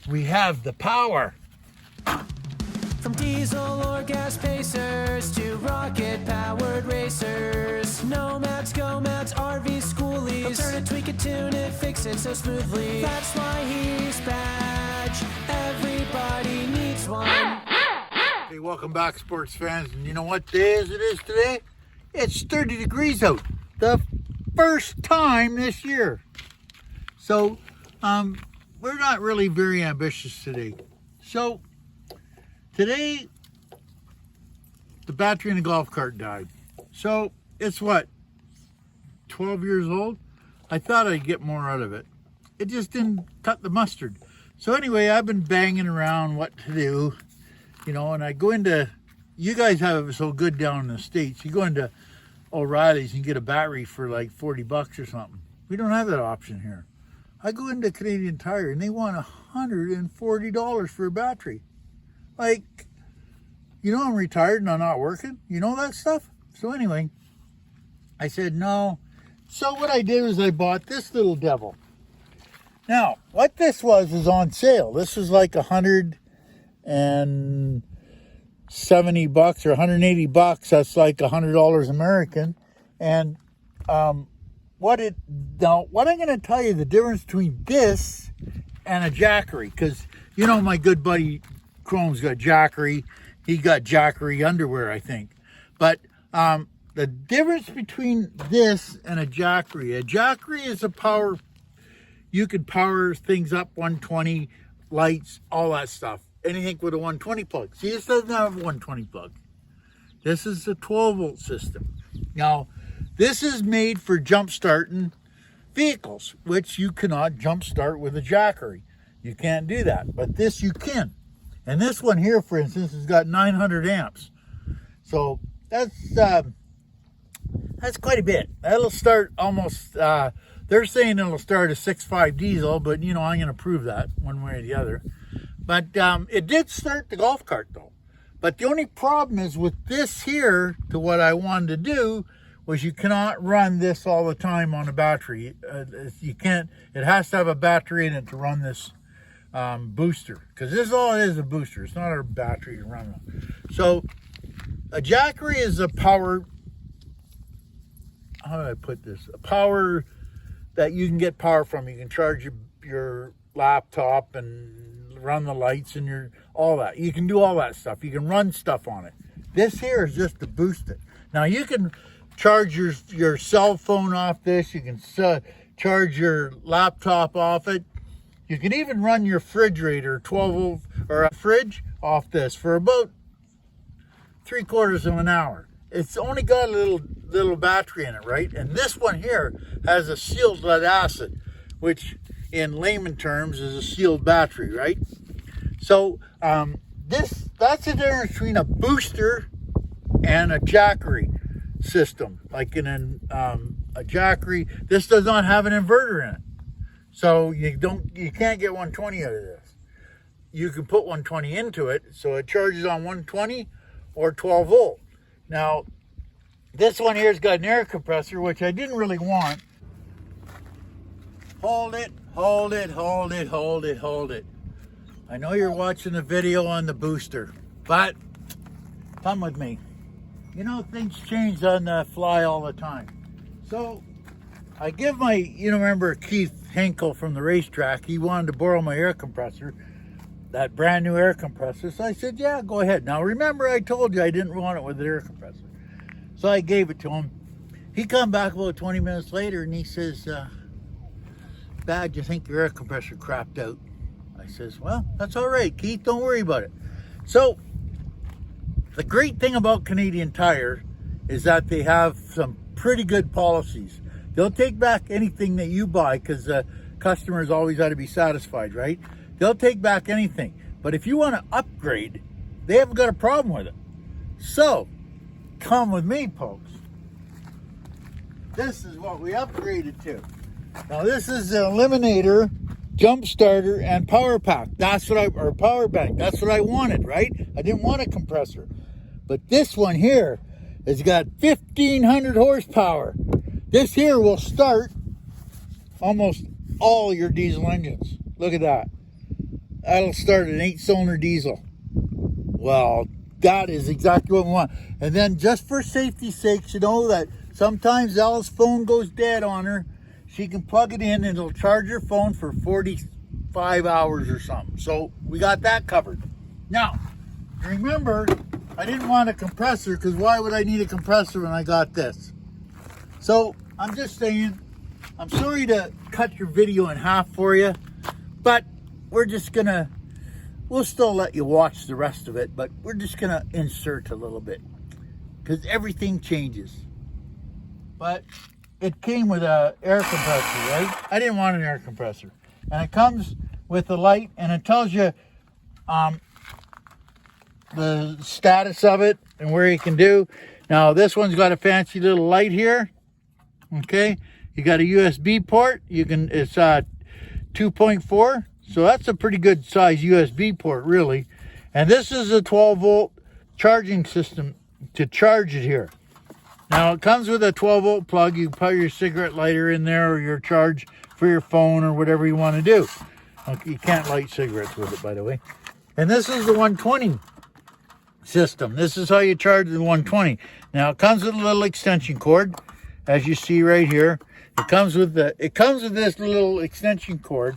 we have the power. From diesel or gas pacers to rocket-powered racers, Nomads, Go-Mads, RVs, schoolies, they'll turn it, tweak it, tune it, fix it so smoothly. That's why he's Badge. Everybody needs one. Hey, welcome back, sports fans. And you know what day it is today? It's 30 degrees out. The first time this year. So, we're not really very ambitious today. So, today, the battery in the golf cart died. So, it's what, 12 years old? I thought I'd get more out of it. It just didn't cut the mustard. So anyway, I've been banging around what to do, you know, and I go into, you guys have it so good down in the States, you go into O'Reilly's and get a battery for like 40 bucks or something. We don't have that option here. I go into Canadian Tire and they want $140 for a battery. Like, you know, I'm retired and I'm not working. You know that stuff? So anyway, I said no. So what I did was I bought this little devil. Now, what this was is on sale. This was like $170 bucks or 180 bucks. That's like $100 American. And what I'm going to tell you the difference between this and a jackery, because you know my good buddy Chrome's got jackery. He got jackery underwear, I think. But the difference between this and a jackery is a power. You could power things up, 120, lights, all that stuff. Anything with a 120 plug. See, this doesn't have a 120 plug. This is a 12-volt system. Now, this is made for jump-starting vehicles, which you cannot jump-start with a jackery. You can't do that, but this you can. And this one here, for instance, has got 900 amps. So that's quite a bit. That'll start almost... they're saying it'll start a 6.5 diesel, but, you know, I'm going to prove that one way or the other. But it did start the golf cart, though. But the only problem is with this here, to what I wanted to do, was you cannot run this all the time on a battery. You can't. It has to have a battery in it to run this booster. Because this is all it is, a booster. It's not a battery to run them. So a jackery is a power... How do I put this? A power... that you can get power from. You can charge your laptop and run the lights and all that. You can do all that stuff. You can run stuff on it. This here is just to boost it. Now you can charge your cell phone off this. You can charge your laptop off it. You can even run your refrigerator, 12 volt or a fridge off this for about 3/4 of an hour. It's only got a little battery in it, right? And this one here has a sealed lead acid, which in layman terms is a sealed battery, right? So that's the difference between a booster and a jackery system. Like in a jackery, this does not have an inverter in it. So you can't get 120 out of this. You can put 120 into it, so it charges on 120 or 12 volt. Now, this one here's got an air compressor, which I didn't really want. Hold it, hold it, hold it, hold it, hold it. I know you're watching the video on the booster, but come with me. You know, things change on the fly all the time. So, I give remember Keith Henkel from the racetrack, he wanted to borrow my air compressor, that brand new air compressor. So I said, yeah, go ahead. Now remember I told you I didn't want it with the air compressor. So I gave it to him. He come back about 20 minutes later and he says, Badge, you think your air compressor crapped out? I says, well, that's all right, Keith, don't worry about it. So the great thing about Canadian Tire is that they have some pretty good policies. They'll take back anything that you buy because customers always ought to be satisfied, right? They'll take back anything. But if you want to upgrade, they haven't got a problem with it. So, come with me, folks. This is what we upgraded to. Now, this is an eliminator, jump starter, and power pack. Or power bank. That's what I wanted, right? I didn't want a compressor. But this one here has got 1,500 horsepower. This here will start almost all your diesel engines. Look at that. that'll start an 8-cylinder diesel. Well, that is exactly what we want. And then just for safety's sake, you know that sometimes Elle's phone goes dead on her. She can plug it in and it'll charge her phone for 45 hours or something. So we got that covered. Now, remember, I didn't want a compressor because why would I need a compressor when I got this? So I'm just saying, I'm sorry to cut your video in half for you, but we're just gonna, we'll still let you watch the rest of it, but we're just gonna insert a little bit because everything changes. But it came with a air compressor, right? I didn't want an air compressor. And it comes with a light and it tells you the status of it and where you can do. Now this one's got a fancy little light here. Okay, you got a USB port. You can, it's 2.4, so that's a pretty good size USB port, really. And this is a 12-volt charging system to charge it here. Now it comes with a 12-volt plug. You put your cigarette lighter in there or your charge for your phone or whatever you want to do. Okay, you can't light cigarettes with it, by the way. And this is the 120 system. This is how you charge the 120. Now it comes with a little extension cord, as you see right here. It comes with this little extension cord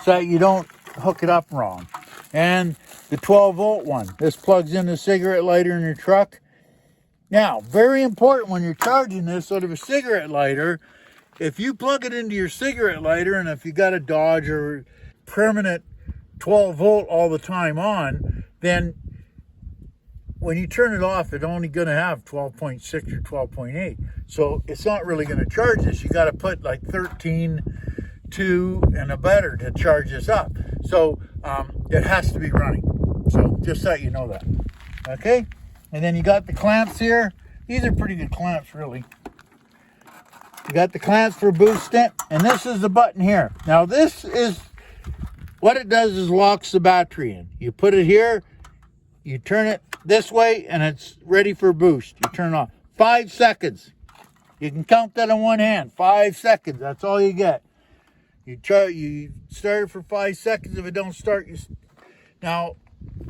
so that you don't hook it up wrong. And the 12-volt one. This plugs in the cigarette lighter in your truck. Now, very important when you're charging this out of a cigarette lighter, if you plug it into your cigarette lighter, and if you got a Dodge or permanent 12-volt all the time on, then when you turn it off, it's only going to have 12.6 or 12.8. So it's not really going to charge this. You got to put like 13.2 and a better to charge this up. So it has to be running. So just so you know that. Okay? And then you got the clamps here. These are pretty good clamps, really. You got the clamps for boosting. And this is the button here. Now this is, what it does is locks the battery in. You put it here. You turn it this way and it's ready for boost. You turn it on. 5 seconds. You can count that on one hand. 5 seconds. That's all you get. You start it for 5 seconds. If it don't start, now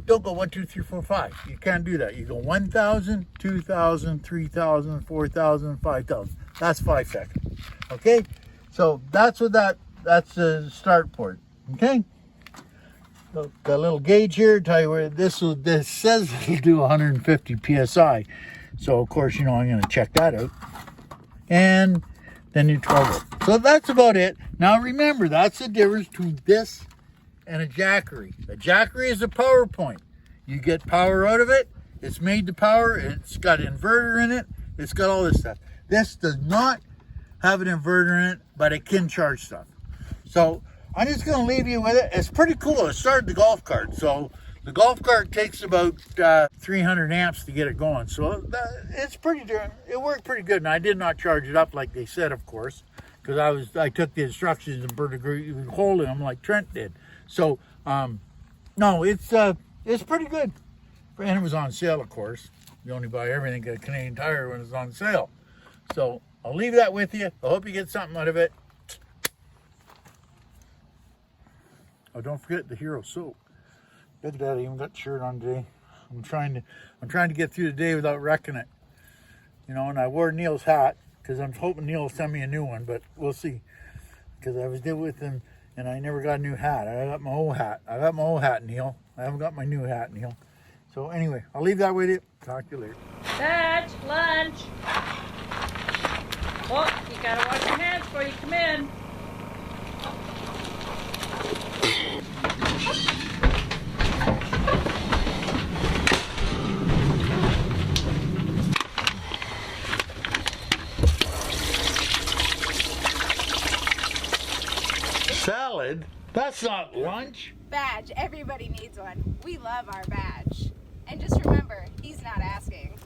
don't go 1, 2, 3, 4, 5. You can't do that. You go 1,000, 2,000, 3,000, 4,000, 5,000. That's 5 seconds. Okay? So that's what that's the start port. Okay? So got a little gauge here, tell you where this says it'll do 150 psi. So of course, you know, I'm going to check that out. And then your 12 volt. So that's about it. Now remember, that's the difference between this and a jackery. A jackery is a power point. You get power out of it. It's made to power. It's got an inverter in it. It's got all this stuff. This does not have an inverter in it, but it can charge stuff. So I'm just going to leave you with it. It's pretty cool. It started the golf cart. So the golf cart takes about 300 amps to get it going. So it's pretty, it worked pretty good. And I did not charge it up like they said, of course, because I took the instructions and burned a hole in them like Trent did. So no, it's pretty good. And it was on sale, of course. You only buy everything at Canadian Tire when it's on sale. So I'll leave that with you. I hope you get something out of it. Oh, don't forget the Hero soap. Look at that, I even got the shirt on today. I'm trying to get through the day without wrecking it. You know, and I wore Neil's hat because I'm hoping Neil will send me a new one, but we'll see. Because I was there with him and I never got a new hat. I got my old hat. I got my old hat, Neil. I haven't got my new hat, Neil. So anyway, I'll leave that with you. Talk to you later. Dad, lunch. Oh, you gotta wash your hands before you come in. Salad? That's not lunch. Badge. Everybody needs one. We love our badge. And just remember, he's not asking.